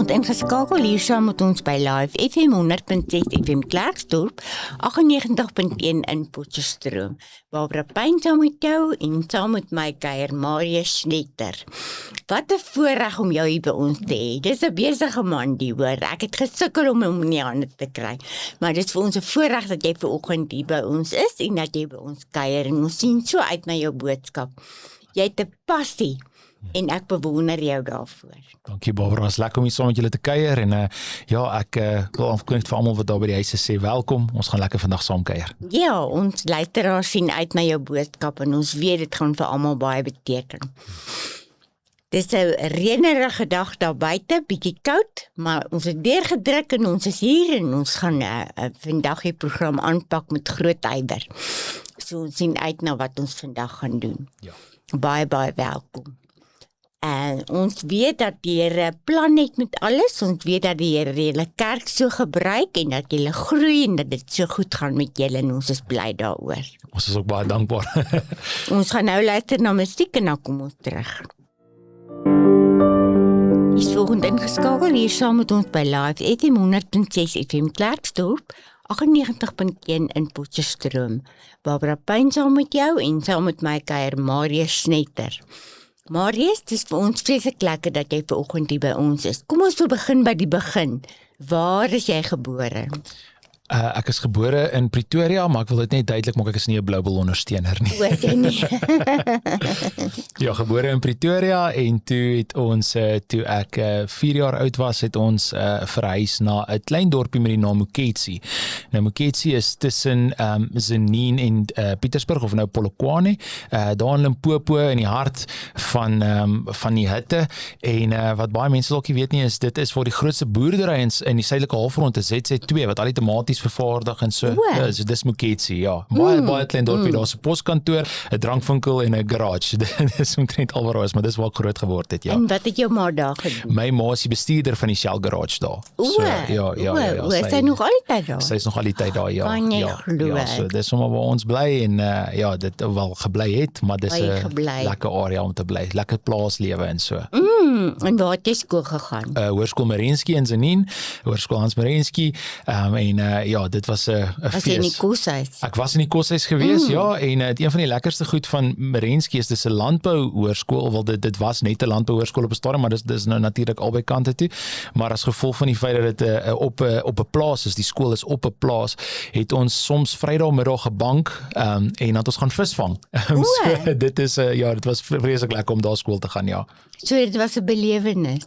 vanaand ingeskakel hier saam met ons by Live FM 100.6 FM Klerksdorp, 98.1 in Potchefstroom. Barbara Pyn saam met jou en saam met my kuier Marius Schnetter. Wat 'n voorreg om jou hier by ons te hê. Dis 'n besige man die hoor. Ek het gesukkel om hom in die hande te kry. Maar dit is vir ons 'n voorreg dat jy vanoggend hier by ons is en dat jy by ons kuier en ons sien so uit na jou boodskap. Jy het 'n passie. En ek bewonder jou daarvoor. Dankie Barbara, het is lekker om hier saam met julle te kuier en ek wil aankondig vir almal wat daar by die huis is sê welkom, ons gaan lekker vandag saam kuier. Ja, ons luisteraars sien uit na jou boodskap en ons weet dit gaan vir almal baie beteken. Dis 'n reënerige dag daar buite, bietjie koud, maar ons het deurgedruk en ons is hier en ons gaan vandag die program aanpak met groot ywer. So ons sien uit na wat ons vandag gaan doen. Ja. Baie welkom. En ons weet dat die Here plan het met alles, ons weet dat die Here julle kerk so gebruik en dat julle groei en dat dit so goed gaan met julle en ons is bly daaroor. Ons is ook baie dankbaar. Ons gaan nou luister na musiek en dan kom ons terug. Jy is volgende ingeskakel hier saam met ons by Live FM 100.6 FM Klerksdorp, 98.1 in Potchefstroom. Barbara Pyn saam met jou en saam met my kuier Marius Schnetter. Marius, het is vir ons vreeslik lekker dat jy vanoggend hier by ons is. Kom ons begin by die begin. Waar is jy gebore? Ek is gebore in Pretoria, maar ek wil dit net duidelik maak, ek is nie 'n Blue Bull ondersteuner nie. Is jy nie? Ja, gebore in Pretoria en toe het ons, toe ek 4 jaar oud was, het ons verhuis na 'n klein dorpie met die naam Moketsi. Nou Moketsi is tussen Zenine en Pietersburg of nou Polokwane, daar in Limpopo in die hart van die hitte en wat baie mense dalk nie weet nie is, dit is waar die grootste boerdery in die suidelike halfrond is, ZZ2, wat al die tomaties vervaardig en so. So dis Moketsi, ja. Baie klein dorpie, daar's 'n poskantoor, 'n drankwinkel en 'n garage. Dit is omtrent al waar is, maar dis waar ek groot geword het, ja. En wat het jou ma daar gedoen? My ma is die bestuurder van die Shell garage daar. Is sy nog altyd daar? Sy is nog al die tyd daar, ja. Kan jy glo? So dis sommer waar ons bly en dit wel gebly het, maar dis 'n lekker area om te bly. Lekker plaaslewe en so. En waar het jy skool gegaan? Hoërskool Marenski in Zenine, Hoërskool Hans Marenski, en dit was 'n fees. Was jy in die koshuis? Ek was in die koshuis gewees, ja, en een van die lekkerste goed van Marenski is dis 'n landbouhoërskool, wel dit was net 'n landbouhoërskool op 'n stadium, maar dis nou natuurlik albei kante toe. Maar as gevolg van die feit dat dit op 'n plaas is, die skool is op 'n plaas, het ons soms Vrydagmiddag gebank en dan het ons gaan visvang. So dit is dit was vreeslik lekker om daar skool te gaan, ja. So dit was 'n belewenis.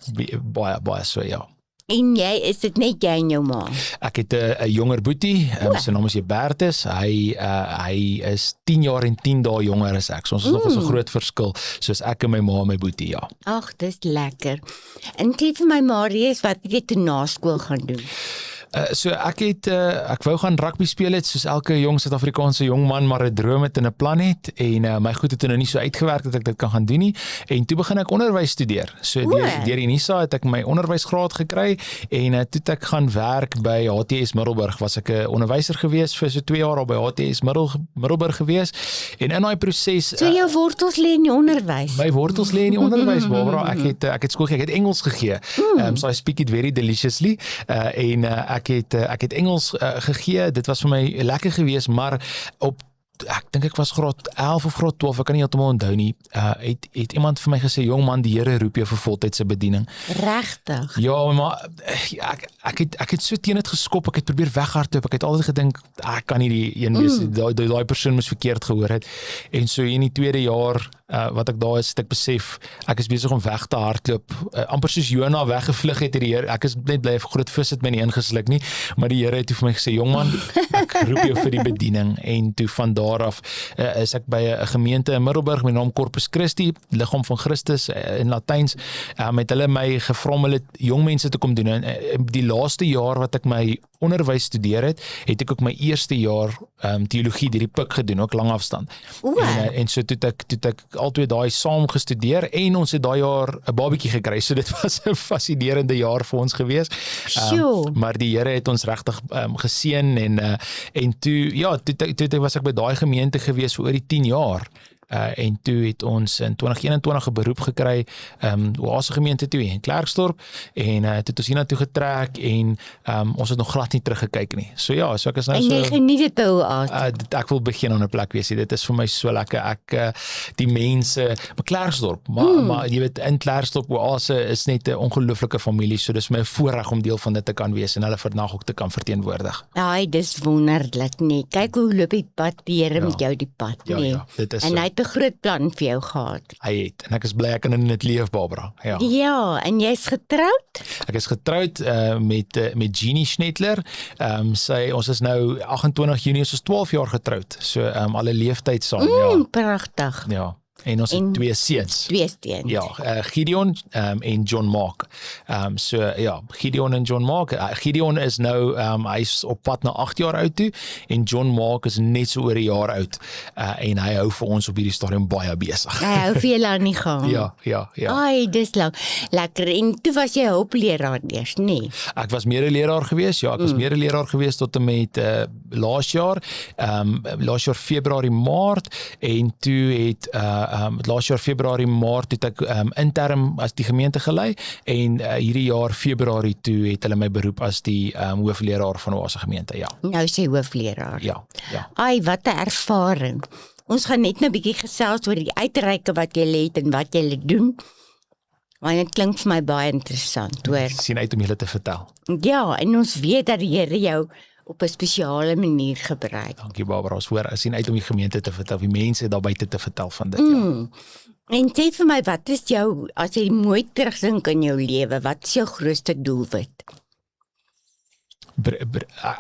Baie so, ja. En is dit net jy en jou ma? Ek het 'n jonger boetie, sy naam is Hubertus, hy is 10 jaar en 10 dae jonger as ek, so ons is nog 'n groot verskil, soos ek en my ma en my boetie, ja. Ag, dis lekker. En sê vir my Marius, wat het jy toe na skool gaan doen? So ek wou gaan rugby speel het, soos elke jong Suid-Afrikaanse jong man, maar 'n droom het en 'n plan het, en my goed het nou nie so uitgewerk dat ek dit kan gaan doen nie, en toe begin ek onderwys studeer. So deur Unisa het ek my onderwysgraad gekry, en toe het ek gaan werk by HTS Middelburg, was ek 'n onderwyser gewees vir so 2 jaar al by HTS Middelburg gewees, en in daai proses... So jou wortels lê in die onderwys? My wortels lê in die onderwys, Barbara, ek het skool gegee, ek het Engels gegee, so I speak it very deliciously, en ek het Engels gegee, dit was vir my lekker geweest, maar ek dink ek was graad 11 of graad 12, ek kan nie heeltemal onthou nie, het iemand vir my gesê, jong man, die Here roep jou vir voltydse bediening. Regtig? Ja, maar ek het so teen dit geskop, ek het probeer weghardloop, ek het altyd gedink, ek kan nie die een wees, daai persoon moes verkeerd gehoor het, en so in die tweede jaar, wat ek daar is, het ek besef, ek is besig om weg te hardloop, amper soos Jona weggevlug het die Here, ek is net bly, groot vis het my nie ingesluk nie, maar die Here het toe vir my gesê, jong man, ek roep jou vir die bediening, en toe van daar af is ek by 'n gemeente in Middelburg met die naam Corpus Christi, liggaam van Christus in Latyns, met hulle my gevra om hulle jong mense te kom doen, en die laaste jaar wat ek my onderwys studeer het ek ook my eerste jaar teologie deur die PUK gedoen, ook lang afstand. En so toe ek albei daai saam gestudeer en ons het daai jaar 'n babatjie gekry. So dit was 'n fascinerende jaar vir ons gewees. Maar die Here het ons regtig geseën en toe was ek by daai gemeente gewees vir oor die 10 jaar. en toe het ons in 2021 'n beroep gekry Oase gemeente toe in Klerksdorp en toe het ons hiernatoe getrek en ons het nog glad nie teruggekyk nie. So ja, so ek is nou En jy geniet dit by Oase. ek wil begin aan 'n plek wees. Dit is vir my so lekker. Ek die mense, Klerksdorp, maar jy weet in Klerksdorp Oase is net 'n ongelooflike familie, so dis my 'n voorreg om deel van dit te kan wees en hulle vandag ook te kan verteenwoordig. Ai, dis wonderlik nie. Kyk hoe loop die pad, die Here met jou die pad, nee. Ja, dit is En so. hy het 'n groot plan vir jou gehad. Hy het en ek is bly ek kan in dit leef, Barbara. Ja. Ja, en jy's getroud? Ek is getroud met Jeannie Schnettler. Ons is nou 28 Junie, ons is 12 jaar getroud. So alle leeftyd saam, Pragtig. ja. En ons het 2 seuns. 2 steen. Ja, Gideon en John Mark. So ja, Gideon en John Mark. Gideon is nou hy's op pad na 8 jaar oud toe en John Mark is net so oor 'n jaar oud. En hy hou vir ons op hierdie stadium baie besig. Hy hou vir julle aan die gang. Ja. Ai, dis lekker. En toe was jy hulpleraar eers, nee. Ek was mede-leraar gewees. Ja, ek was mede-leraar gewees tot en met laas jaar Februarie, Maart en toe het laas jaar Februarie, Maart het ek interim as die gemeente gelei en hierdie jaar Februarie toe het hulle my beroep as die hoofleraar van Oase gemeente, ja. Nou is jy hoofleraar. Ja. Ai, wat 'n ervaring. Ons gaan net nou 'n bietjie gesels oor die uitreike wat jy het en wat jy doen. Want dit klink vir my baie interessant, hoor. Ek sien uit om julle te vertel. Ja, en ons weet dat die Here jou op 'n spesiale manier gebruik. Dankie Barbara, ons hoor, ek sien uit om die gemeente te vertel, die mense daar buite te vertel van dit, ja. En sê vir my, wat is jou, as jy mooi terugdink in jou lewe, wat is jou grootste doelwit?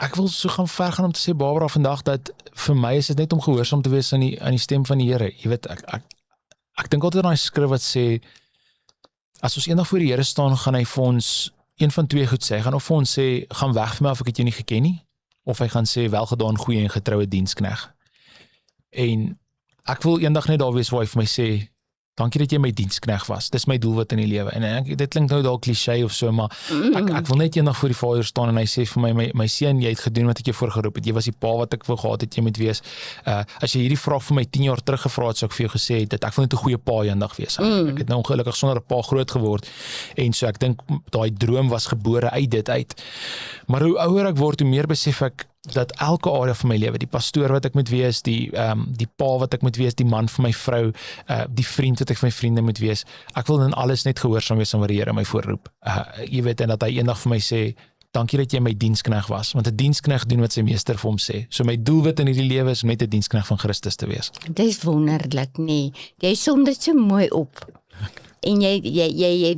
Ek wil so ver gaan om te sê, Barbara, vandag dat vir my is dit net om gehoorsaam te wees aan die stem van die Here. Jy weet, ek dink altyd aan daai skrif wat sê, as ons eendag voor die Here staan, gaan hy vir ons een van twee goed sê. Hy gaan of vir ons sê, gaan weg vir my of ek het jou nie geken nie, of hy gaan sê, welgedaan, goeie en getroue dienskneg. En ek wil eendag net daar wees waar hy vir my sê, dankie dat jy my dienskneg was. Dis my doelwit in die lewe. En dit klink nou dalk kliseë of so, maar ek wil net eendag voor die Vader staan en hy sê vir my seun, jy het gedoen wat ek jou voorgeroep het. Jy was die pa wat ek wou gehad het jy moet wees. As jy hierdie vraag vir my 10 jaar terug gevra het, sou ek vir jou gesê het dat ek wil net 'n goeie pa eendag wees. Ek het nou ongelukkig sonder 'n pa groot geword en so ek dink daai droom was gebore uit dit uit. Maar hoe ouer ek word, hoe meer besef ek dat elke area van my lewe, die pastoor wat ek moet wees, die pa wat ek moet wees, die man vir my vrou, die vriend wat ek vir my vriende moet wees, ek wil in alles net gehoorsaam wees aan wat die Here my voorroep. Jy weet, en dat hy eendag vir my sê, dankie dat jy my dienskneg was, want 'n dienskneg doen wat sy meester vir hom sê. So my doelwit in hierdie lewe is om net 'n dienskneg van Christus te wees. Dis wonderlik, nee. Jy som dit so mooi op. En jy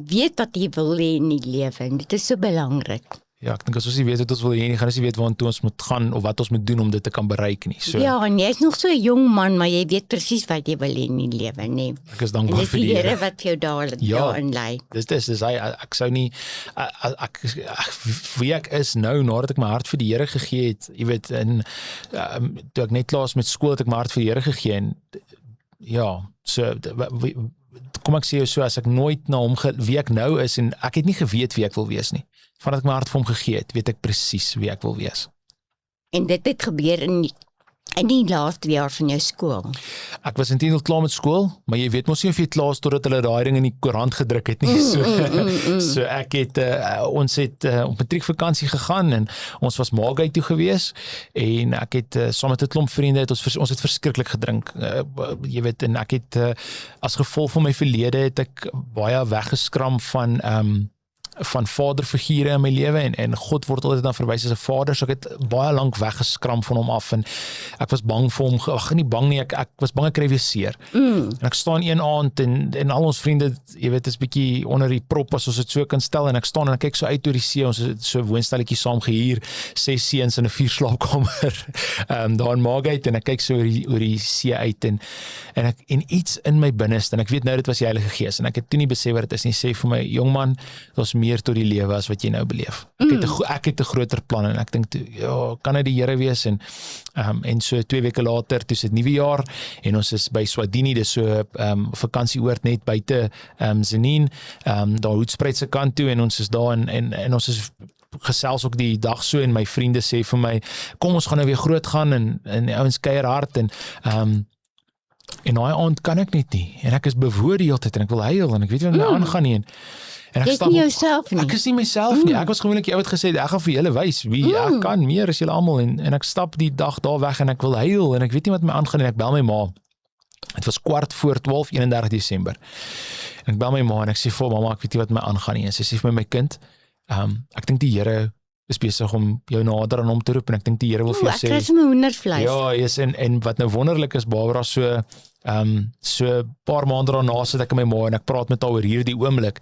weet wat jy wil hê in die lewe en dit is so belangrik. Ja, ek dink as ons nie weet wat ons wil hê nie, gaan ons nie weet waartoe ons moet gaan of wat ons moet doen om dit te kan bereik nie. So, ja, en jy is nog so 'n jong man, maar jy weet presies wat jy wil hê in die lewe, nee. Ek is dankbaar vir die Here wat vir jou daarin lei. Dis hy, ek sou nie wie ek is nou nadat ek my hart vir die Here gegee het, jy weet, en toe ek net klaar met skool het ek my hart vir die Here gegee en ja, so kom ek sê jou so, as ek nooit na hom wie ek nou is en ek het nie geweet wie ek wil wees nie. Vandat ek my hart vir hom gegee het, weet ek presies wie ek wil wees. En dit het gebeur in die laaste jaar van jou skool. Ek was intendeel klaar met skool, maar jy weet mos nie of jy klaar is totdat hulle daai ding in die koerant gedruk het nie. So ek het ons het op matriekvakansie gegaan en ons was Maagheid toe gewees en ek het saam met 'n klomp vriende ons het verskriklik gedrink. Jy weet, en ek het as gevolg van my verlede het ek baie weggeskram van vaderfigure in my lewe en God word altyd dan verwys as 'n vader, so ek het baie lank weggeskram van hom af en ek was bang vir hom, nie bang nie, ek was bang ek kry weer seer. En ek staan een aand en al ons vriende, jy weet, is bietjie onder die prop as ons dit so kan stel en ek staan en ek kyk so uit oor die see, ons het so 'n woonstelletjie saam gehuur, 6 seuns in 'n 4 slaapkamer daar in Maagheid en ek kyk so oor die see uit en iets in my binneste en ek weet nou dit was die Heilige Gees en ek het toe nie besef wat dit is nie, sê vir my, jong man, daar's meer tot die lewe as wat jy nou beleef. Ek het 'n groter plan en ek dink toe, ja, kan dit die Here wees en so 2 weke later, toe is dit nuwe jaar en ons is by Swadini, dis so vakansieoord net buite Zenin, daar Hoedspruit se kant toe en ons is daar en ons is gesels ook die dag so en my vriende sê vir my, kom ons gaan nou weer groot gaan en die ouens kuier hard en En daai aand kan ek net nie. En ek is bewoed die hele tyd en ek wil huil en ek weet nie wat my aangaan nie. En ek Jy is nie jouself nie. Ek is nie myself nie. Ek was gewoonlik jy het gesê ek gaan vir julle wys wie ek kan meer as julle almal en ek stap die dag daar weg en ek wil huil en ek weet nie wat my aangaan en ek bel my ma. Dit was 12:15, 31 Desember. En ek bel my ma en ek sê vir mamma, ek weet nie wat my aangaan nie. En sy sê vir my kind, ek dink die Here is besig om jou nader aan hom te roep en ek dink die Here wil vir jou sê. Ek kry my hoendervleis. Ja, yes, en wat nou wonderlik is, Barbara, so paar maande daarna sit ek in my ma en ek praat met haar oor hierdie oomblik.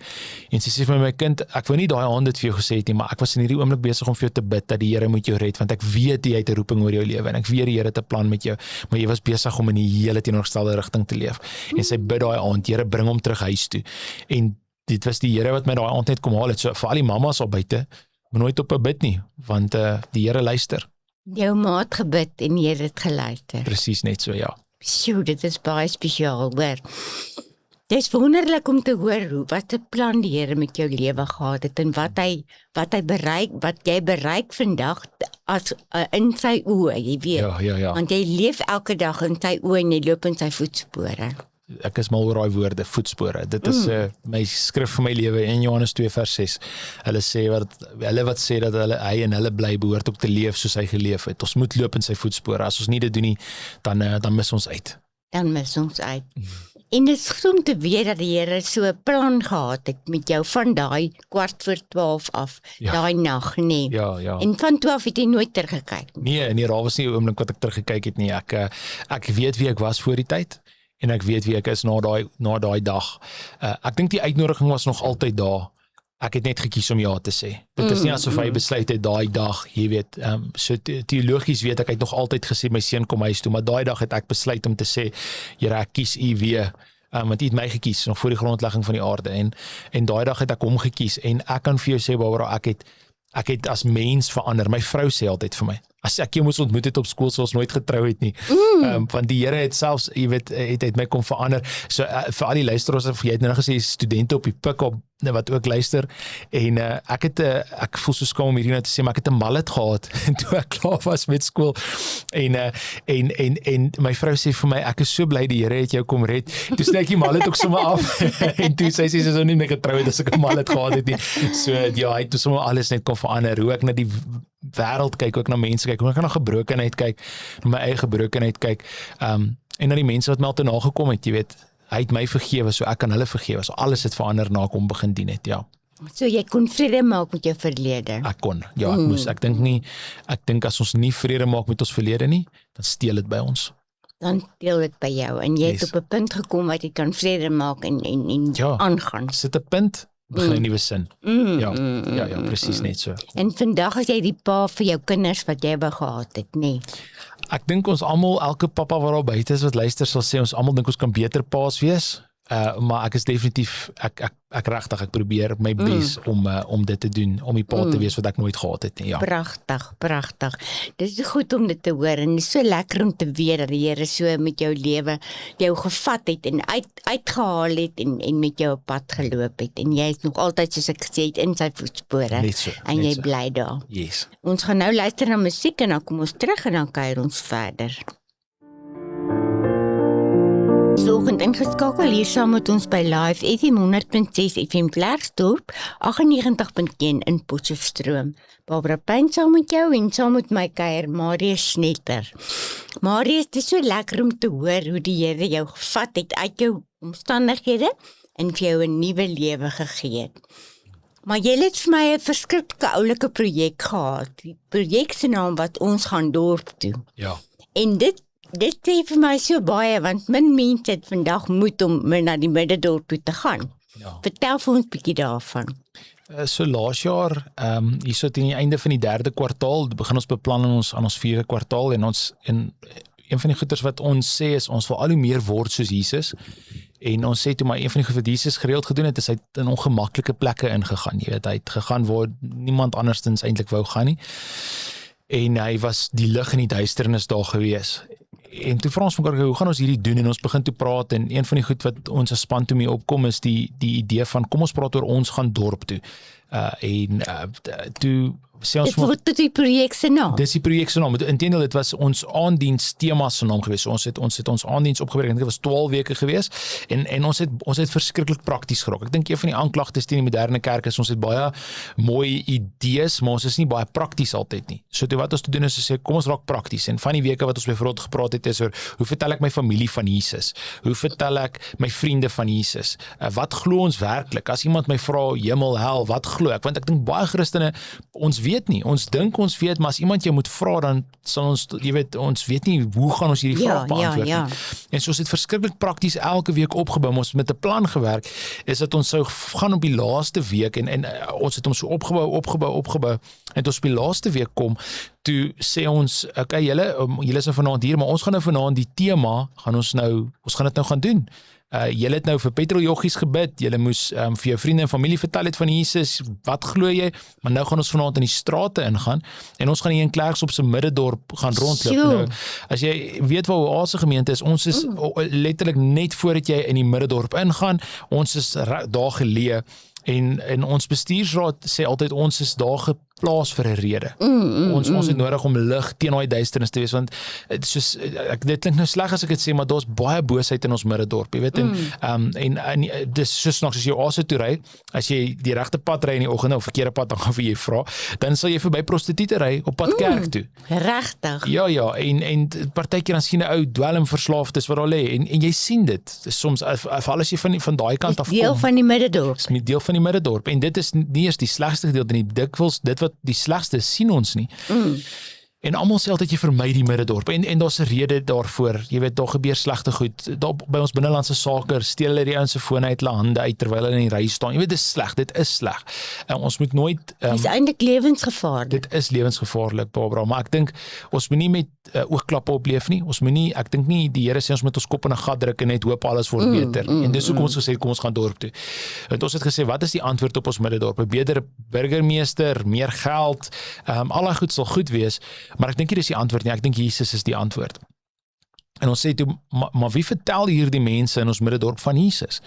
En sy sê vir my kind, ek wou nie daai aand dit vir jou gesê het nie, maar ek was in hierdie oomblik besig om vir jou te bid dat die Here moet jou red, want ek weet jy het 'n roeping oor jou lewe en ek weet die Here het 'n plan met jou, maar jy was besig om in die hele teenoorgestelde rigting te leef. En sy bid daai aand, Here bring hom terug huis toe. En dit was die Here wat my daai aand net kom haal het. So vir al die mammas daar buite, moet nooit op 'n bid nie, want die Here luister. Jou ma het gebid en die Here het geluister. Presies net so, ja. Sjoe, dit is baie spesiaal, hoor. Dit is wonderlik om te hoor wat 'n plan die Here met jou lewe gehad het en wat hy wat jy bereik vandag as in sy oë, jy weet. Ja. Want jy leef elke dag in sy oë en jy loop in sy voetspore. Ek is mal oor daai woorde, voetspore. Dit is my skrif vir my lewe in Johannes 2:6. Hulle wat sê dat hy en hulle bly behoort ook te leef soos hy geleef het. Ons moet loop in sy voetspore. As ons nie dit doen nie, dan mis ons uit. Dan mis ons uit. En dit is goed om te weet dat die Here so 'n plan gehad het met jou van daai 11:15 af, daai nag, nee. Ja. En van 12 het jy nooit teruggekyk nie. Nee, daar was nie 'n oomblik wat ek teruggekyk het nie. Ek weet wie ek was voor die tyd. En ek weet wie ek is na daai dag. Ek dink die uitnodiging was nog altyd daar. Ek het net gekies om ja te sê. Dit is nie asof hy besluit het daai dag, jy weet, so teologies weet ek het nog altyd gesê my seun kom huis toe, maar daai dag het ek besluit om te sê, Here, ek kies U weer. Want U het my gekies nog voor die grondlegging van die aarde en daai dag het ek hom gekies en ek kan vir jou sê Barbara, ek het as mens verander. My vrou sê altyd vir my, as ek jou moes ontmoet het op skool, sou ons nooit getrou het nie. Want die Here het selfs, jy weet, het my kom verander. So vir al die luisteraars, jy het nou gesê studente op die pik op wat ook luister en ek voel so skaam om hierdie nou te sê, maar ek het 'n mallet gehad toe ek klaar was met skool en my vrou sê vir my, ek is so bly die Here het jou kom red. Toe sny ek die mallet ook sommer af en toe sy sê sy sou nie meer getrou het as ek 'n mallet gehad het nie. So ja, hy het sommer alles net kom verander. Hoe ek na die wêreld kyk, ook na mense kyk, hoe ek na gebrokenheid kyk, na my eie gebrokenheid kyk, en na die mense wat my al te nagekom het, jy weet, hy het my vergewe, so ek kan hulle vergewe, so alles het verander na ek hom begin dien het, ja. So jy kon vrede maak met jou verlede? Ek kon, ja, ek moes, ek dink as ons nie vrede maak met ons verlede nie, dan steel dit by ons. Dan deel dit by jou, en jy het op 'n punt gekom wat jy kan vrede maak en aangaan. Sit 'n punt, begin 'n nuwe sin. Ja, presies net so. En vandag is jy die pa vir jou kinders wat jy wou gehad het, nee. Ek dink ons almal, elke pappa wat daar buite is wat luister sal sê, ons almal dink ons kan beter paas wees. Maar ek is definitief, ek probeer my bes om dit te doen, om die pa te wees wat ek nooit gehad het nie, ja. Pragtig. Dit is goed om dit te hoor en dit is so lekker om te weet dat die Here so met jou lewe jou gevat het en uitgehaal het en met jou op pad geloop het en jy is nog altyd, soos ek gesê het, in sy voetspore en jy bly daar. Yes. Ons gaan nou luister na musiek en dan kom ons terug en dan kuier ons verder. Vanoggend ingeskakel hier saam met ons by Live FM 100.6 FM Klerksdorp, 98.1 in Potchefstroom. Barbara Pyn saam met jou en saam met my kuier Marius Schnetter. Marius, dit is so lekker om te hoor hoe die Here jou gevat het uit jou omstandighede en vir jou 'n nuwe lewe gegee het. Maar jy het vir my 'n verskriklike oulike projek gehad. Die projek se naam wat ons gaan dorp toe. Ja. En dit sê vir my so baie, want min mense het vandag moed om na die middendorp toe te gaan. Ja. Vertel vir ons 'n bietjie daarvan. So laas jaar, hier so teen die einde van die 3de kwartaal, begin ons beplan aan ons 4de kwartaal en een van die goeders wat ons sê is, ons wil al hoe meer word soos Jesus. En ons sê toe maar een van die goed wat Jesus gereeld gedoen het, is hy in ongemaklike plekke ingegaan. Jy weet, hy het gegaan waar niemand anderstens eintlik wou gaan nie. En hy was die lig in die duisternis daar gewees. En toe vra ons mekaar, hoe gaan ons hierdie doen? En ons begin toe praat en een van die goed wat ons as span toe mee opkom is die idee van kom ons praat oor ons gaan dorp toe. Toe sê ons Dit word die projek se naam. Dis die projek se naam. Inteendeel, dit was ons aandiens tema se naam gewees. So ons het ons aandiens opgebreek. Dit was 12 weke gewees en ons het verskriklik prakties geraak. Ek dink een van die aanklagtes teen die moderne kerk is ons het baie mooi idees, maar ons is nie baie prakties altyd nie. So wat ons te doen is sê kom ons raak prakties. En van die weke wat ons byvoorbeeld gepraat het is oor hoe vertel ek my familie van Jesus? Hoe vertel ek my vriende van Jesus? Wat glo ons werklik? As iemand my vra hemel, hel, wat glo ek? Want ek dink baie Christene, ons weet nie. Ons dink ons weet, maar as iemand jou moet vra, dan sal ons, jy weet, ons weet nie hoe gaan ons hierdie vraag beantwoord nie. En so ons het verskriklik prakties elke week opgebou, ons met 'n plan gewerk, is dat ons sou gaan op die laaste week en ons het hom so opgebou en ons op die laaste week kom, toe sê ons, okay, julle is nou vanaand hier, maar ons gaan nou vanaand die tema, ons gaan dit nou gaan doen. Julle het nou vir petroljoggies gebid, julle moes vir jou vriende en familie vertel het van Jesus, wat glo jy, maar nou gaan ons vanaand in die strate ingaan, en ons gaan hier in Klerksdorp se middedorp gaan rondloop. Nou, as jy weet waar Oase gemeente is, ons is letterlik net voordat jy in die middedorp ingaan, ons is daar geleë, en ons bestuursraad sê altyd, ons is daar geplaas vir 'n rede. Ons het nodig om lig teen daai duisternis te wees, want dit klink nou sleg as ek dit sê, maar daar's baie boosheid in ons middedorp, jy weet, en dis so snaaks as jy Oase toe ry, as jy die regte pad ry in die oggend of verkeerde pad, dan gaan vir jy vra, dan sal jy verby prostituie ry op pad kerk toe. Regtig? Ja, en partykeer dan sien 'n ou dwelmverslaafdes wat daar lê, en jy sien dit, soms, as jy van daai kant af kom. Deel van die middedorp. Dis deel van die middedorp, en dit is nie eers die slegste gedeelte nie, dikwels dit wat die slegste sien ons nie. En almal sê altyd jy vermy die middedorp, en daar's 'n rede daarvoor, jy weet, daar gebeur slegte goed, daar by ons binnelandse sake, steel hulle die ouens se fone uit hulle hande uit, terwyl hulle in die ry staan, jy weet, dit is sleg, ons moet nooit, dit is eintlik lewensgevaarlik. Dit is lewensgevaarlik, Barbara, maar ek dink, ons moet nie met oogklappe opleef nie, ek dink nie, die Here sê ons moet ons kop in 'n gat druk en net hoop alles word beter, en dis hoekom ons gesê, kom ons gaan dorp toe, want ons het gesê, wat is die antwoord op ons middedorp? 'n beter burgemeester, meer geld, al daai goed sal goed wees, maar ek dink nie dis die antwoord nie, ek dink Jesus is die antwoord. En ons sê toe, maar wie vertel hierdie mense in ons middedorp van Jesus?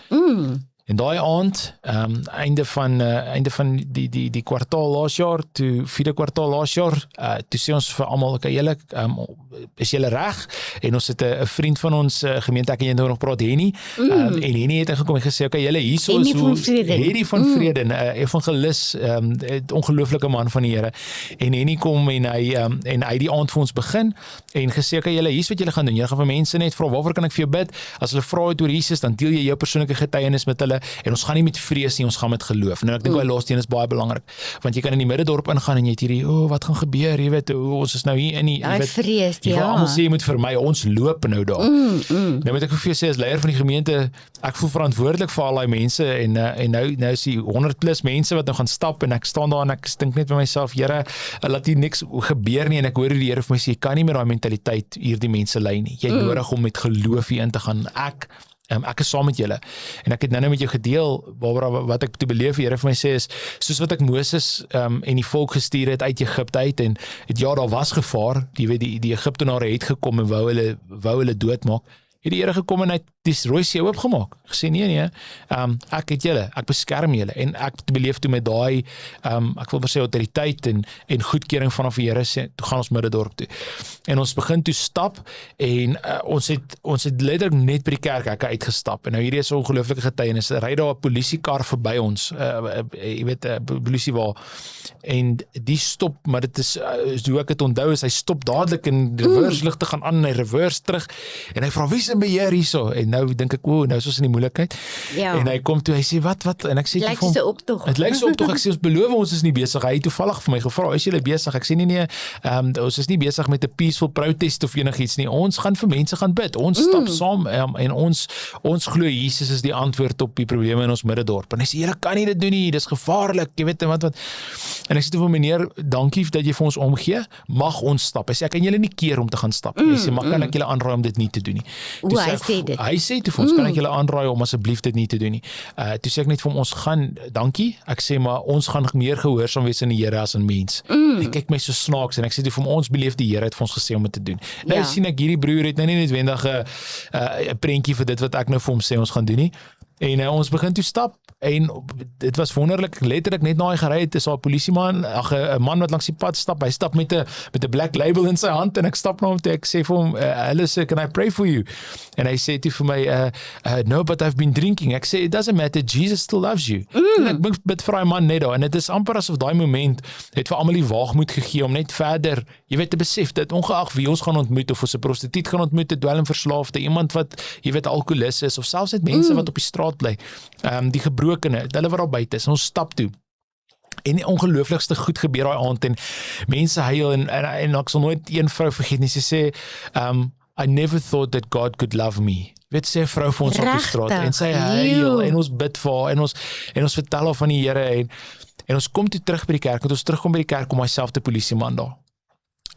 En daai aand, einde van die kwartaal laas jaar, toe 4de kwartaal laas jaar, toe sê ons vir almal, okay, julle, is julle reg? En ons het 'n vriend van ons gemeente, ek en jy nou nog praat, Henny, en Henny het ingekom en gesê, okay, julle hierso is Henny van Vrede, 'n evangelis, ongelooflike man van die Here. En Henny kom en hy die aand vir ons begin en gesê, okay, julle, hier's wat julle gaan doen. Julle gaan vir mense net vra, waarvoor kan ek vir jou bid? As hulle vra het oor Jesus, dan deel jy jou persoonlike getuienis met hulle, en ons gaan nie met vrees nie, ons gaan met geloof. Nou ek dink daai laaste een is baie belangrik, want jy kan in die middedorp ingaan en jy het hierdie, wat gaan gebeur, jy weet, ons is nou hier in die, jy weet, vrees, jy wil almal sê jy moet vir my, ons loop nou daar. Nou moet ek vir jou sê, as leier van die gemeente, ek voel verantwoordelik vir al die mense, en nou is die 100+ mense wat nou gaan stap, en ek staan daar en ek dink net by myself, Here, laat hier niks gebeur nie, en ek hoor die Here vir my sê, jy kan nie met daai mentaliteit hierdie mense lei nie, jy het nodig om met geloof hier in te gaan. Ek is saam met julle, en ek het nou met jou gedeel, Barbara, wat ek toe beleef, die Here vir my sê is, soos wat ek Moses en die volk gestuur het uit Egipte uit, en daar was gevaar, jy weet, die Egiptenare het gekom en wou hulle doodmaak, het die Here gekom en hy het die Rooi See oopgemaak, gesê nee, ek het julle, ek beskerm julle, en ek beleef toe met daai, ek wil maar sê autoriteit en goedkeuring vanaf die Here sê, toe gaan ons middedorp toe, en ons begin toe stap, en ons het letterlik net by die kerkhekke uitgestap, en nou hierdie is 'n ongelooflike getuienis, ry daar 'n polisiekar verby ons, jy weet, 'n polisiewa, en die stop, maar dit is, hoe ek het onthou is, hy stop dadelik en reversligte gaan aan, en hy reverse terug, en hy vra, wie is in beheer hierso? En nou dink ek, nou is ons in die moeilikheid, en hy kom toe, hy sê, wat, en ek sê, het lyk so 'n optog, het lyk so 'n optog, ek sê, ons beloof ons is nie besig, hy het toevallig vir my gevra, is julle besig? Ek sê, nee, ons is nie besig met 'n peaceful protest of enigiets nie, ons gaan vir mense gaan bid, ons stap saam, en ons glo Jesus is die antwoord op die probleme in ons middedorp, en hy sê, julle kan nie dit doen nie, dis gevaarlik, jy weet, wat, en ek sê, vir meneer, dankie dat jy vir ons omgee, mag ons stap, hy sê, ek kan julle nie keer om te gaan stap, hy sê, maar kan ek julle aanraai om dit nie te doen nie, hy sê toe vir ons, kan ek julle aanraai om asseblief dit nie te doen nie, toe sê ek net vir hom, ons gaan, dankie, ek sê, maar ons gaan meer gehoorsaam wees in die Here as in mens, hy kyk my so snaaks, en ek sê toe vir hom, ons beleef die Here het vir ons gesê om dit te doen, nou sien ek, hierdie broer het nou nie noodwendig 'n prentjie vir dit wat ek nou vir hom sê ons gaan doen nie, En ons begin toe stap en dit was wonderlik, letterlik net na hy gery het, is daar 'n polisieman, 'n man wat langs die pad stap, hy stap met 'n black label in sy hand en ek stap na hom toe, ek sê vir hom, hulle sê, can I pray for you? En hy sê toe vir my, no, but I've been drinking. Ek sê, it doesn't matter, Jesus still loves you. En ek bid vir daai man net daar, en dit is amper asof daai moment het vir almal die waagmoed gegee om net verder, jy weet, te besef dat ongeag wie ons gaan ontmoet, of ons 'n prostituut gaan ontmoet, 'n dwelmverslaafde, iemand wat, jy weet, alkoholist is, of selfs net mense wat op die straat bly, die gebrokene, hulle wat daar buite is, en ons stap toe. En die ongelooflikste goed gebeur daai aand, en mense huil, en ek sal nooit een vrou vergeet nie, sy sê, I never thought that God could love me. Weet sê 'n vrou vir ons op die straat, en sy huil, en ons bid vir haar, en ons vertel haar van die Here, en ons kom toe terug by die kerk, want ons terugkom by die kerk, kom hy selfde polisieman daar.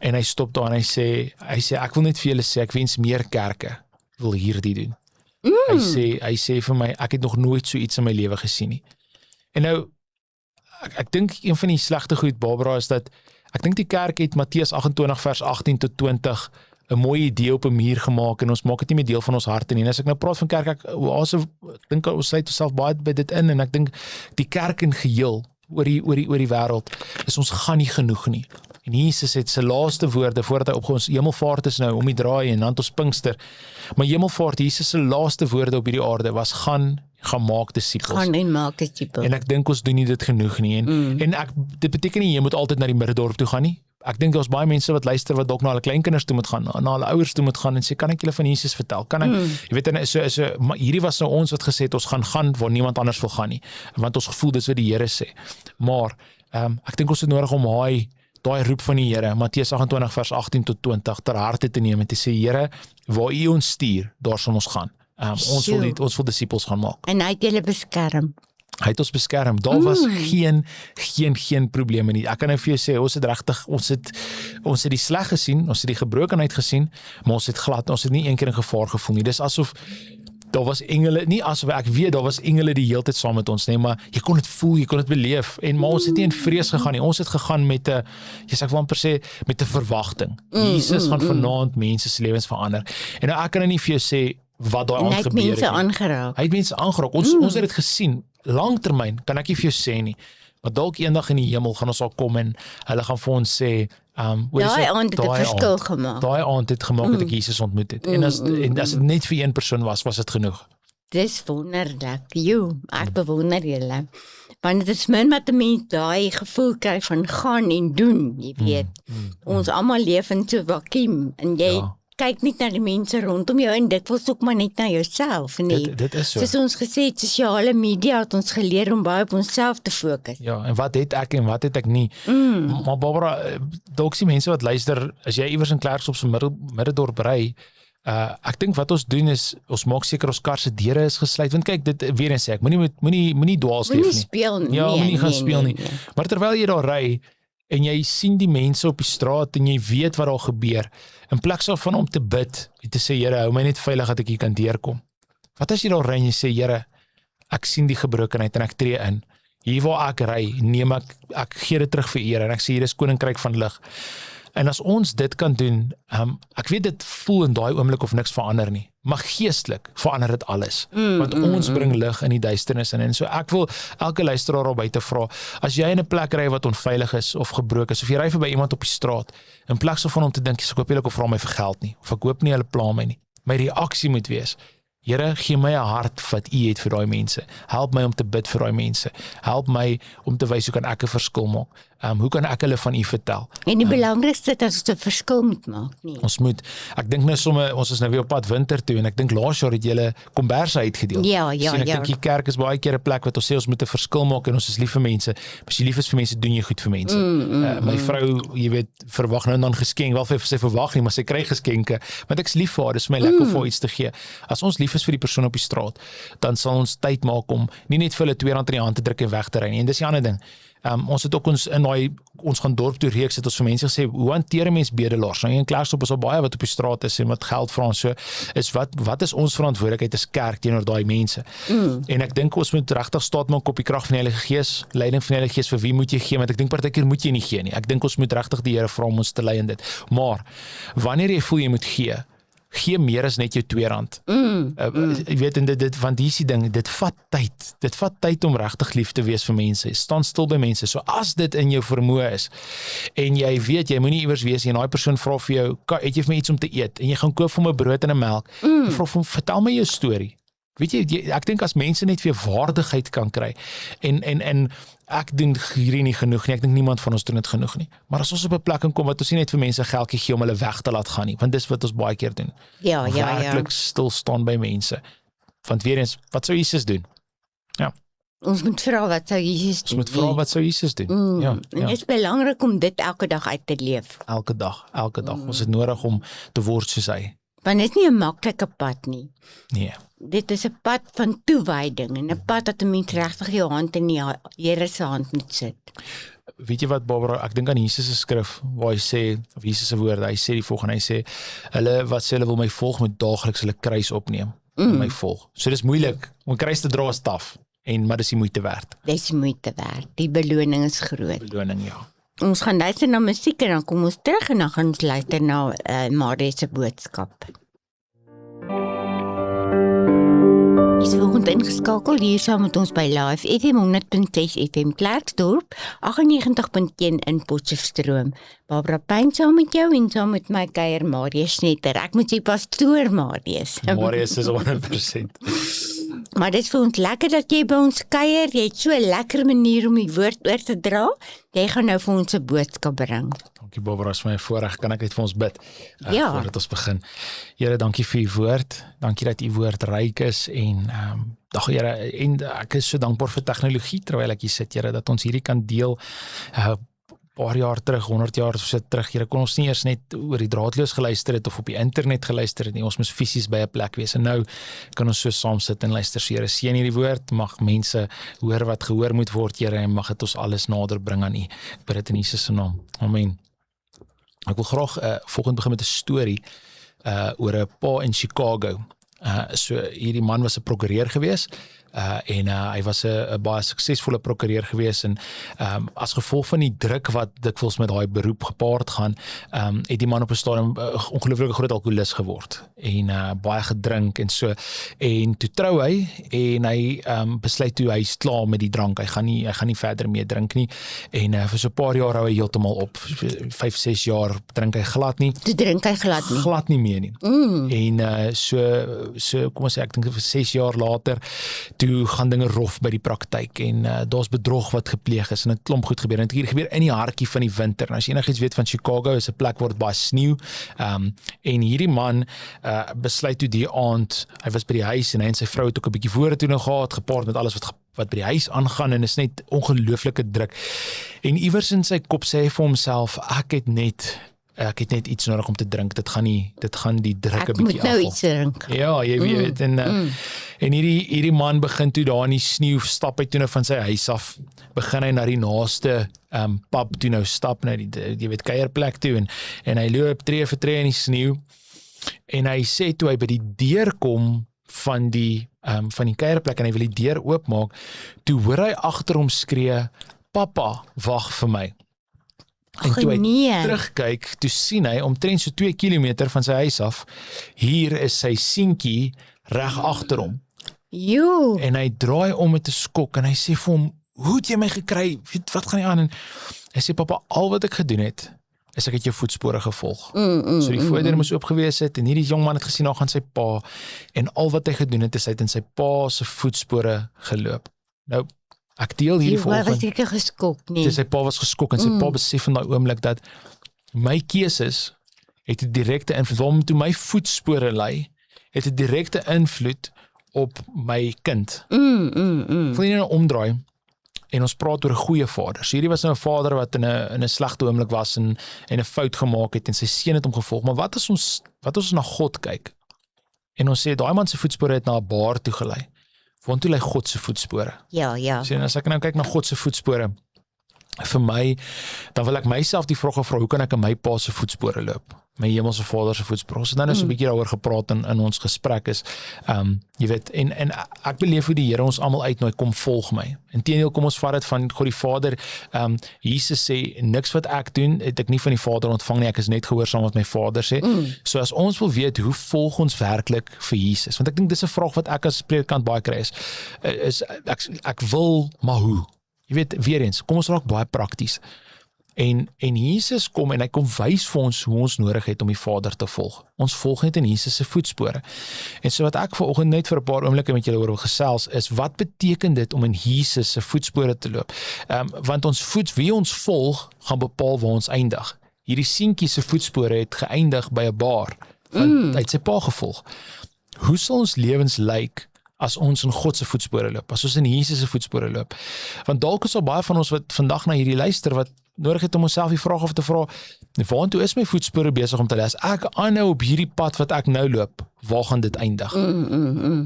En hy stop daar en hy sê, ek wil net vir julle sê, ek wens meer kerke wil hierdie doen. Hy sê vir my, ek het nog nooit so iets in my lewe gesien nie. En nou, ek dink een van die slegte goed, Barbara, is dat, ek dink die kerk het Matteus 28 vers 18 tot 20 'n mooi idee op 'n muur gemaak, en ons maak dit nie meer deel van ons harte nie. En as ek nou praat van kerk, ek dink ons sluit onsself baie by dit in, en ek dink die kerk in geheel, oor die wêreld, is ons gaan nie genoeg nie. En Jesus het sy laaste woorde, voordat hy opgaan, ons hemelvaart is nou om die draai, en dan ons Pinkster, maar hemelvaart, Jesus se laaste woorde op hierdie aarde was, gaan maak disippels. Gaan en maak disippels. En ek dink ons doen nie dit genoeg nie, en dit beteken nie, jy moet altyd na die middendorp toe gaan nie. Ek dink daar's baie mense wat luister wat dalk na hulle kleinkinders toe moet gaan, na hulle ouers toe moet gaan, en sê, kan ek julle van Jesus vertel? Kan ek, jy weet, maar hierdie was nou ons wat gesê het, ons gaan waar niemand anders wil gaan nie, want ons gevoel dis wat die Here sê. Maar, ek dink ons het nodig om daai roep van die Here, Matteus 28 vers 18 tot 20, ter harte te neem en te sê, Here, waar U ons stuur, daar sal ons gaan. Ons wil disippels gaan maak. En hy het julle beskerm. Hy het ons beskerm. Daar was geen probleme nie. Ek kan nou vir jou sê, ons het die sleg gesien, ons het die gebrokenheid gesien, maar ons het nie een keer in gevaar gevoel nie. Dis asof daar was engele, nie asof ek weet, daar was engele die hele tyd saam met ons, nee, maar jy kon dit voel, jy kon dit beleef, maar ons het nie in vrees gegaan nie, ons het gegaan met 'n, ek wil amper sê, met 'n verwagting. Jesus gaan vanaand mense se lewens verander. En nou, ek kan nie vir jou sê, wat daai aand gebeur het. Hy het mense aangeraak. Hy het mense aangeraak, ons het dit gesien, langtermyn, kan ek nie vir jou sê nie, maar dalk eendag in die hemel gaan ons al kom, en hulle gaan vir ons sê, daai aand het 'n verskil gemaak. Daai aand het gemaak dat ek Jesus ontmoet het. En as dit net vir een persoon was dit genoeg. Dis wonderlik. Ek bewonder julle. Want dit is min wat 'n mens daai gevoel kry van gaan en doen, jy weet. Ons almal leef in so 'n vakuum, en jy kyk net na die mense rondom jou, en dit wil soek maar net na jouself, nee. Dit is so. Soos ons gesê het, sosiale media het ons geleer om baie op onsself te fokus. Ja, en wat het ek en wat het ek nie. Maar Barbara, dalk die mense wat luister, as jy iewers in Klerksdorp se middendorp ry, ek dink wat ons doen is, ons maak seker ons kar se deure is gesluit, want kyk, dit weer eens sê ek, moenie dwaas leef nie. Moenie speel nie. Ja, moenie gaan speel nie. Maar terwyl jy daar ry, en jy sien die mense op die straat, en jy weet wat daar gebeur, in plaas van om te bid, en te sê, Here, hou my net veilig dat ek hier kan deurkom. Wat as jy daar ry en jy sê, Here, ek sien die gebrokenheid, en ek tree in. Hier waar ek ry, ek gee dit terug vir U, en ek sê, hier is koninkryk van lig. En as ons dit kan doen, ek weet dit voel in daai oomblik of niks verander nie, maar geestelik verander dit alles. Want ons bring lig in die duisternis in. En so ek wil elke luisteraar daar buite vra, as jy in 'n plek ry wat onveilig is of gebroken is, of jy ry verby iemand op die straat, in plaas van om te dink, ek hoop hulle vra my vir geld nie, of ek hoop nie hulle pla my nie. My reaksie moet wees, Here, gee my 'n hart wat U het vir daai mense. Help my om te bid vir daai mense. Help my om te wys hoe kan ek 'n verskil maak. Hoe kan ek hulle van U vertel? En die belangrikste is dat ons 'n verskil moet maak, nie. Ons moet, ek dink nou ons is nou weer op pad winter toe, en ek dink laas jaar het julle komberse uitgedeel. Ja. Ek dink die kerk is baie keer 'n plek wat ons sê ons moet 'n verskil maak, en ons is lief vir mense. As jy lief is vir mense, doen jy goed vir mense. My vrou, jy weet, verwag nou en dan geskenk, wel vir sy verwag nie, maar sy kry geskenke, want ek is lief vir haar, dis vir my lekker om vir haar iets te gee. As ons lief is vir die persoon op die straat, dan sal ons tyd maak om nie net vir hulle R2 in die hand te druk en weg te ry nie. En dis die ander ding. Ons het ook ons gaan dorp toe reeks, het ons vir mense gesê, hoe hanteer 'n mens bedelaars? Nou in Klerksdorp is al baie wat op die straat is en wat geld vra, so is wat is ons verantwoordelikheid as kerk teenoor daai mense? En ek dink ons moet regtig staat maak op die krag van die Heilige Gees, leiding van die Heilige Gees, vir wie moet jy gee? Want ek dink partykeer moet jy nie gee nie. Ek dink ons moet regtig die Here vra om ons te lei in dit. Maar wanneer jy voel jy moet gee, gee meer as net jou R2. Jy weet, en dit van die ding, dit vat tyd. Dit vat tyd om regtig lief te wees vir mense. Staan stil by mense. So as dit in jou vermoë is, en jy weet, jy moenie iewers wees, en daai persoon vra vir jou, het jy vir my iets om te eet, en jy gaan koop vir my brood en 'n melk, en vra vir hom, vertel my jou storie. Weet jy, ek dink as mense net weer waardigheid kan kry, en ek doen hierdie nie genoeg nie, ek dink niemand van ons doen dit genoeg nie, maar as ons op 'n plek kom wat ons nie net vir mense geldjie gee om hulle weg te laat gaan nie, want dis wat ons baie keer doen. Werklik stil staan by mense. Want weer eens, wat sou Jesus doen? Ja. Ons moet vra wat sou Jesus doen. Ons moet vra wat sou Jesus doen. Ja. En dit is belangrik om dit elke dag uit te leef. Elke dag. Ons het nodig om te word soos hy. Want dit is nie 'n maklike pad nie. Nee. Dit is 'n pad van toewyding en 'n pad dat 'n mens regtig jou hand in die Here se hand moet sit. Weet jy wat, Barbara, ek dink aan Jesus se skrif waar hy sê, of Jesus se woorde, hy sê die volgende, hy sê, hulle wil my volg, moet daagliks hulle kruis opneem, en my volg. So dis moeilik, om 'n kruis te dra is taaf, maar dis die moeite werd. Dis die moeite werd, die beloning is groot. Beloning, ja. Ons gaan luister na musiek en dan kom ons terug en dan gaan ons luister na Marie se boodskap. Is volgende ingeskakel hier saam met ons by Live FM 100.6 FM Klerksdorp, 98.1 in Potchefstroom. Barbara Pyn saam met jou en saam met my kuier Marius Netter. Ek moet sê pastoor Marius. Marius is 100%. Maar dit is vir ons lekker dat jy by ons kuier. Jy het so 'n lekker manier om die woord oor te dra. Jy gaan nou vir ons 'n boodskap bring. Dankie Barbara, is vir my voorreg. Kan ek net vir ons bid? Ja. Voordat ons begin. Here, dankie vir u woord. Dankie dat u woord ryk is en dag Here, en ek is so dankbaar vir tegnologie terwyl ek hier sit, Here, dat ons hierdie kan deel. Paar jaar terug, 100 jaar terug, Here, kon ons nie eers net oor die draadloos geluister het of op die internet geluister het nie, ons moes fisies by 'n plek wees, en nou kan ons so saam sit en luister. Here, seën hierdie woord, mag mense hoor wat gehoor moet word, Here, en mag dit ons alles nader bring aan U. Ek bid dit in Jesus se naam. Amen. Ek wil graag volgende begin met 'n storie oor 'n pa in Chicago. So hierdie man was 'n prokureur gewees, en hy was 'n baie suksesvolle prokureur gewees, en as gevolg van die druk wat dikwels met daai beroep gepaard gaan, het die man op 'n stadium ongelooflike groot alkoholist geword en baie gedrink en so, en toe trou hy en hy besluit toe hy is klaar met die drank, hy gaan nie verder mee drink nie, en vir so 'n paar jaar hou hy heeltemal op, 5-6 jaar drink hy glad nie. Toe drink hy glad nie meer nie. En so kom ons sê, ek dink vir 6 jaar later, toe gaan dinge rof by die praktyk en daar's bedrog wat gepleeg is en 'n klomp goed gebeur. En dit gebeur in die hartjie van die winter. En as jy enigiets weet van Chicago, is 'n plek waar dit baie sneeu. En hierdie man besluit toe die aand, hy was by die huis en hy en sy vrou het ook 'n bietjie vorentoe gehad, gepaard met alles wat by die huis aangaan, en is net ongelooflike druk. En iewers in sy kop sê hy vir homself, ek het net iets nodig om te drink. Dit gaan die druk 'n bietjie afval. Ek moet nou iets drink. Ja, jy weet, en hierdie man begin toe daar in die sneeu, stap hy toe nou van sy huis af, begin hy na die naaste pub toe nou stap, na die kuierplek toe, en hy loop tree vir tree in die sneeu, en hy sê toe hy by die deur kom van die kuierplek en hy wil die deur oopmaak, toe hoor hy agter hom skree, "Papa, wag vir my." En toe hy terugkyk, toe sien hy omtrent so 2 kilometer van sy huis af, hier is sy seentjie reg agter hom. Jo. En hy draai om met 'n skok en hy sê vir hom, "Hoe het jy my gekry? Wat gaan nie aan?" En hy sê, "Papa, al wat ek gedoen het, is ek het jou voetspore gevolg." So die voordeur moes oop gewees het en hierdie jong man het gesien daar gaan sy pa, en al wat hy gedoen het, is hy het in sy pa se voetspore geloop. Nou, ek deel hierdie volgende. Hy was seker geskok, nee. Sy pa was geskok en sy pa besef in daai oomblik dat my keuses het 'n direkte invloed, waarom toe my voetspore lê, het 'n direkte invloed op my kind. Wil jy nou omdraai en ons praat oor 'n goeie vader. So hierdie was nou 'n vader wat in 'n slegte oomblik was en 'n fout gemaak het en sy seun het hom gevolg. Maar wat as ons na God kyk en ons sê daai man se voetspore het na 'n baar toe gelei. Want toe lê God se voetspore. Ja. So as ek nou kyk na God se voetspore, vir my, dan wil ek myself die vraag vra, hoe kan ek in my pa se voetspore loop? My hemelse Vader se voetspore. Ons het nou so 'n bietjie daaroor gepraat in ons gesprek is, jy weet, en ek beleef hoe die Here ons almal uitnooi, kom volg my. Inteendeel, kom ons vat dit van God die Vader, Jesus sê, niks wat ek doen, het ek nie van die Vader ontvang nie, ek is net gehoorsaam wat my Vader sê. So as ons wil weet, hoe volg ons werklik vir Jesus? Want ek dink dis 'n vraag wat ek as predikant baie kry is ek wil, maar hoe? Jy weet, weer eens, kom ons raak baie prakties. En Jesus kom en hy kom wys vir ons hoe ons nodig het om die Vader te volg. Ons volg net in Jesus se voetspore. En so wat ek vanoggend net vir 'n paar oomblikke met julle oor wil gesels is, wat beteken dit om in Jesus se voetspore te loop? Want wie ons volg, gaan bepaal waar ons eindig. Hierdie seentjie se voetspore het geëindig by 'n bar, want hy het sy pa gevolg. Hoe sal ons lewens lyk as ons in God se voetspore loop, as ons in Jesus se voetspore loop? Want dalk is al baie van ons wat vandag na hierdie luister, wat nodig het om onsself die vraag af te vra, waartoe is my voetspore besig om te les? Ek aanhou op hierdie pad wat ek nou loop, waar gaan dit eindig?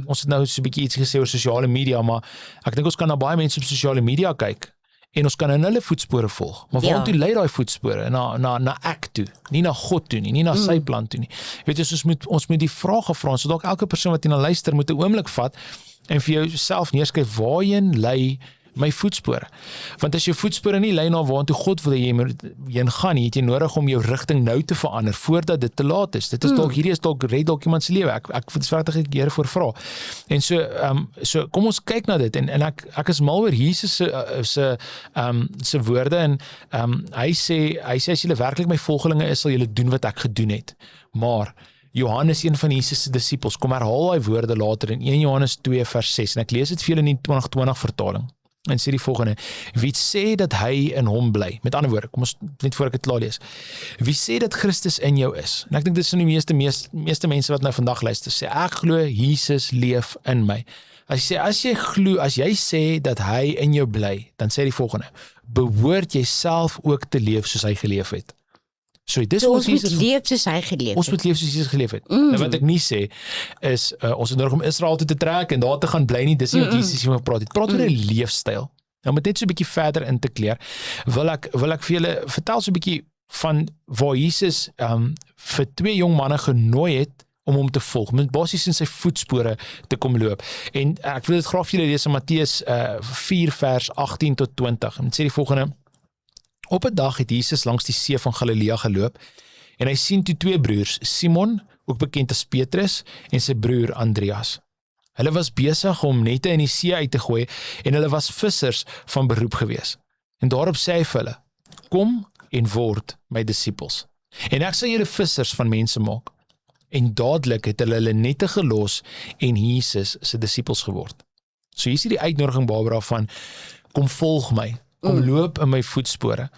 Ons het nou so 'n bietjie iets gesê oor sosiale media, maar ek dink ons kan na baie mense op sosiale media kyk, en ons kan in hulle voetspore volg. Maar waartoe lei daai voetspore? Na ek toe, nie na God toe nie na sy plan toe nie. Weet jy, ons moet die vraag vra, so dalk elke persoon wat hierna luister, moet 'n oomblik vat, en vir jouself neerskryf, waarheen lei my voetspore? Want as jou voetspore nie lei na waartoe God wil jy heen gaan nie, het jy nodig om jou rigting nou te verander, voordat dit te laat is. Dit is hierdie is red dalk iemand se lewe. Ek verswaatig ek Here voor vra. En so kom ons kyk na dit, en ek is mal oor Jesus se woorde, en hy sê as julle werklik my volgelinge is, sal julle doen wat ek gedoen het. Maar Johannes, een van Jesus se disippels, kom herhaal daai woorde later in 1 Johannes 2 vers 6, en ek lees dit vir julle in die 2020 vertaling. En sê die volgende, wie sê dat hy in hom bly? Met ander woorde, kom ons net voor ek dit klaar lees. Wie sê dat Christus in jou is? En ek dink dit is die meeste mense wat nou vandag luister, sê, ek glo Jesus leef in my. As jy sê dat hy in jou bly, dan sê die volgende, behoort jy self ook te leef soos hy geleef het. Ons moet leef soos hy geleef het. Ons moet leef soos Jesus geleef het. Nou wat ek nie sê, is, ons het nodig om Israel toe te trek, en daar te gaan bly nie, dis nie wat Jesus hieroor praat het. Praat oor 'n leefstyl. Nou met net so 'n bietjie verder in te kleer, wil ek vir julle vertel so 'n bietjie van waar Jesus vir 2 jong manne genooi het om hom te volg, met basies in sy voetspore te kom loop. En ek wil dit graag vir julle lees in Matteus 4 vers 18 tot 20. En dit sê die volgende, op 'n dag het Jesus langs die see van Galilea geloop, en hy sien toe 2 broers, Simon, ook bekend as Petrus, en sy broer Andreas. Hulle was besig om nette in die see uit te gooi, en hulle was vissers van beroep gewees. En daarop sê hy vir hulle, kom en word my disippels, en ek sal julle vissers van mense maak. En dadelik het hulle nette gelos, en Jesus se disippels geword. So hier is die uitnodiging, Barbara, van kom volg my, kom loop in my voetspore.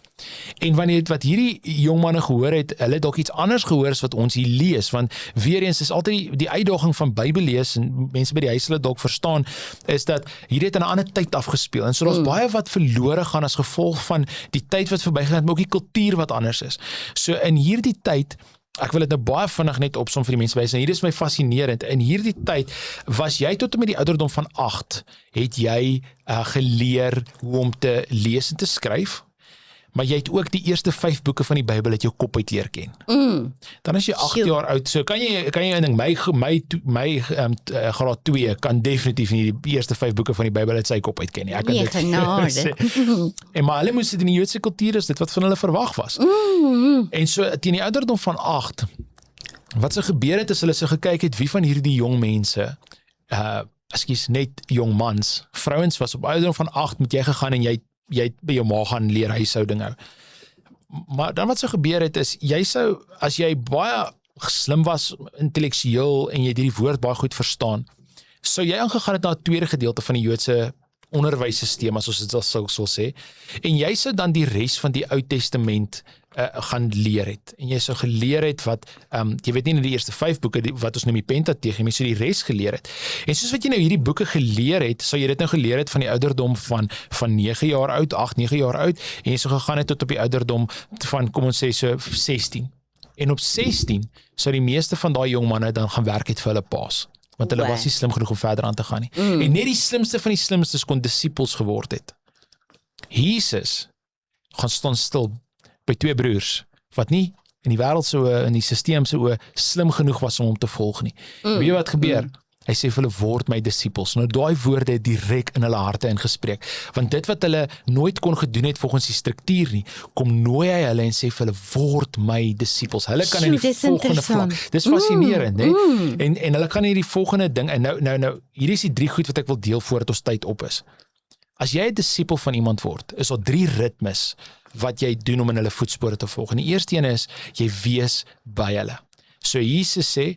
En wanneer wat hierdie jongmanne gehoor het, hulle het dalk iets anders gehoor as wat ons hier lees, want weer eens is altyd die uitdaging van Bybel lees, en mense by die huis hulle dalk verstaan, is dat hierdie het in 'n ander tyd afgespeel, en so daar's baie wat verlore gaan as gevolg van die tyd wat verbygegaan het, maar ook die kultuur wat anders is. So in hierdie tyd, ek wil dit nou baie vinnig net opsom vir die mense by, en hier is my fascinerend, in hierdie tyd, was jy tot en met die ouderdom van 8, het jy geleer hoe om te lees en te skryf, maar jy het ook die eerste 5 boeke van die Bybel uit jou kop uit leer ken. Dan is jy 8 jaar oud, so kan jy dink, my graad 2 kan definitief nie die eerste 5 boeke van die Bybel uit sy kop uit ken nie. Ek kan dit sê. En maar hulle moes dit in die Joodse kultuur is dit wat van hulle verwag was. En so teen die ouderdom van 8, wat so gebeur het, is hulle so gekyk het, wie van hierdie jong mense, net jong mans, vrouens was op ouderdom van 8, moet jy gegaan en jy het by jou ma gaan leer huishouding hou. Maar dan wat so gebeur het is, as jy baie slim was, intellektueel, en jy het hierdie woord baie goed verstaan, sou jy aangegaan het na 'n tweede gedeelte van die Joodse onderwyssysteem, as ons dit sal sê, en jy sou dan die res van die Ou Testament gaan leer het, en jy sou geleer het wat, jy weet nie die eerste 5 boeke, wat ons noem die Pentateeg, jy sou die res geleer het, en soos wat jy nou hierdie boeke geleer het, sou jy dit nou geleer het van die ouderdom van 9 jaar oud, 8, 9 jaar oud, en jy sou gegaan het tot op die ouderdom van, kom ons sê so 16, en op 16, sou die meeste van daai jong manne dan gaan werk het vir hulle paas, want hulle was nie slim genoeg om verder aan te gaan nie, en net die slimste van die slimstes kon disippels geword het. Jesus gaan staan stil by twee broers, wat nie in die wêreld se oë, in die sisteem se oë, slim genoeg was om hom te volg nie. Weet jy wat gebeur? Hy sê vir hulle, word my disippels. Nou daai woorde het direk in hulle harte ingespreek, want dit wat hulle nooit kon gedoen het volgens die struktuur nie, kom nooi hy hulle en sê vir hulle, word my disippels. Hulle kan in die volgende vlak. Dis fascinerend, hè? En hulle kan hierdie volgende ding, en nou, hier is die 3 goed wat ek wil deel voordat ons tyd op is. As jy 'n disipel van iemand word, is daar 3 ritmes wat jy doen om in hulle voetspore te volg. En die eerste een is, jy wees by hulle. So Jesus sê,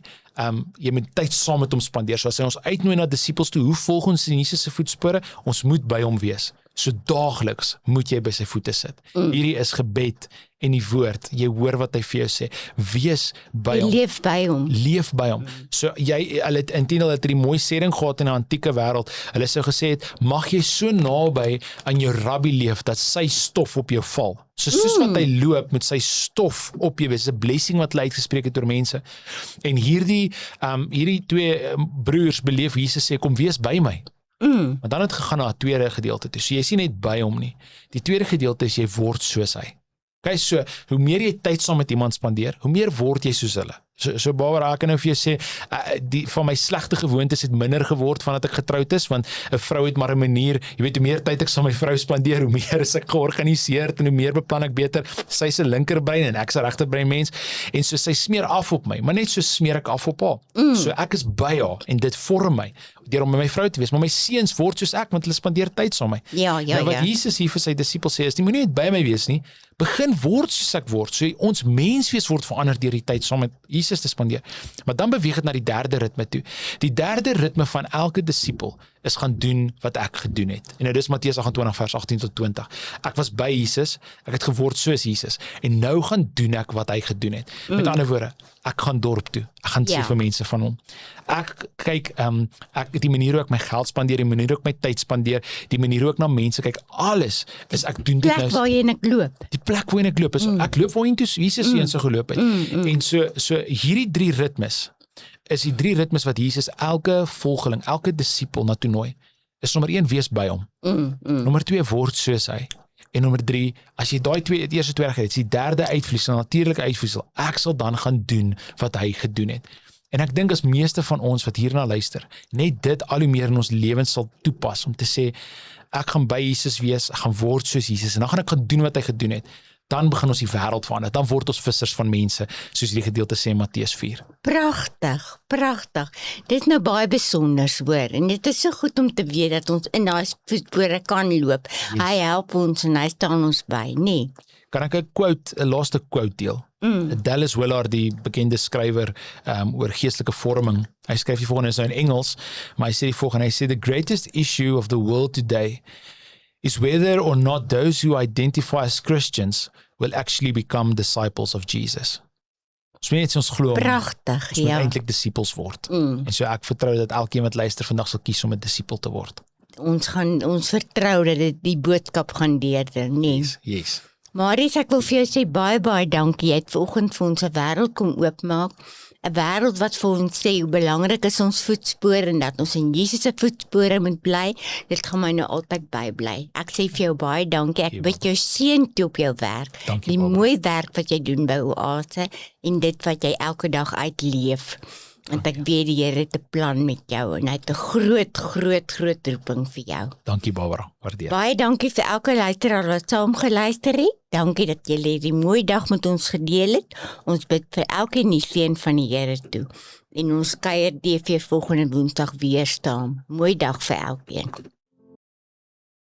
jy moet tyd saam met hom spandeer. So as hy ons uitnooi na disipels toe, hoe volg ons in Jesus se voetspore? Ons moet by hom wees. So daagliks moet jy by sy voete sit. Hierdie is gebed en die woord. Jy hoor wat hy vir jou sê. Wees by hom. Leef by hom. Leef by hom. So hulle het intendeel het 'n mooi sêding gehad in die antieke wêreld. Hulle sou gesê het, mag jy so naby aan jou rabbi leef dat sy stof op jou val. So soos wat hy loop met sy stof op jou, is 'n blessing wat hy uitgespreek het oor mense. En hierdie 2 broers beleef Jesus sê, kom wees by my. Maar dan het gegaan na 'n tweede gedeelte toe. So jy sien net by hom nie. Die tweede gedeelte is jy word soos hy. Kyk, so hoe meer jy tyd saam met iemand spandeer, hoe meer word jy soos hulle. So Barbara, ek kan nou vir jou sê, van my slegte gewoontes het minder geword vandat ek getroud is, want 'n vrou het maar 'n manier, jy weet, hoe meer tyd ek saam met my vrou spandeer, hoe meer is ek georganiseerd en hoe meer beplan ek beter. Sy is 'n linkerbrein en ek is 'n regterbrein mens, en so sy smeer af op my, maar net so smeer ek af op haar. So ek is by haar en dit vorm my deur om met my vrou te wees, maar my seuns word soos ek want hulle spandeer tyd saam met my. Nou wat Jesus hier vir sy disippels sê is, jy moenie net by my wees nie, begin word soos ek word. So ons menswees word verander deur die tyd saam met Jesus te spandeer. Maar dan beweeg dit na die derde ritme toe. Die derde ritme van elke disipel is gaan doen wat ek gedoen het. En nou dis Matteus 28 vers 18 tot 20. Ek was by Jesus, ek het geword soos Jesus, en nou gaan doen ek wat hy gedoen het. Met ander woorde, ek gaan dorp toe. Ek gaan sê vir mense van hom. Ek kyk, die manier hoe ek my geld spandeer, die manier hoe ek my tyd spandeer, die manier hoe ek na mense kyk, alles is ek doen dit nou. Die plek waarheen ek loop. Die plek waarheen ek loop is, ek loop waarheen toe Jesus heen so geloop het. En so hierdie 3 ritmes, is die 3 ritmes wat Jesus elke volgeling, elke disipel na toe nooi, is nommer 1, wees by hom. Nommer 2, word soos hy. En nommer 3, as jy die eerste 2 het, is die derde uitvloeisel, natuurlike uitvloeisel, ek sal dan gaan doen wat hy gedoen het. En ek dink as meeste van ons wat hierna luister, net dit al hoe meer in ons lewens sal toepas, om te sê, ek gaan by Jesus wees, ek gaan word soos Jesus, en dan gaan ek gaan doen wat hy gedoen het. Dan begin ons die wêreld verander, dan word ons vissers van mense, soos die gedeelte sê in Matteus 4. Pragtig, pragtig. Dit is nou baie besonders, hoor, en dit is so goed om te weet dat ons in daai voetspore kan loop. Hy help ons en hy staan ons by, nee. Kan ek 'n laaste quote deel? Dallas Willard, die bekende skrywer oor geestelike vorming, hy skryf die volgende, is nou in Engels, maar hy sê die volgende, hy sê, the greatest issue of the world today is whether or not those who identify as Christians will actually become disciples of Jesus. Ons moet net ons glo, pragtig, ons moet eintlik disipels word. En so ek vertrou dat elkeen wat luister vandag sal kies om 'n disipel te word. Ons vertrou dat dit die boodskap gaan deurder, nee. Yes. Marius, ek wil vir jou sê baie dankie. Jy het vanoggend vir ons 'n wêreld kom oopmaak. 'n Wêreld wat vir ons sê hoe belangrik is ons voetspore en dat ons in Jesus se voetspore moet bly. Dit gaan my nou altyd bybly. Ek sê vir jou baie dankie. Ek bid jou seën toe op jou werk. Dankie, die mooi werk wat jy doen by Oase en dit wat jy elke dag uitleef. Want ek weet die Here het 'n plan met jou en hy het 'n groot roeping vir jou. Dankie Barbara, waardeer. Baie dankie vir elke luisteraar wat saam geluister het. Dankie dat julle hierdie mooi dag met ons gedeel het. Ons bid vir elkeen die seën van die Here toe. En ons kuier DV volgende Woensdag weer saam. Mooi dag vir elkeen.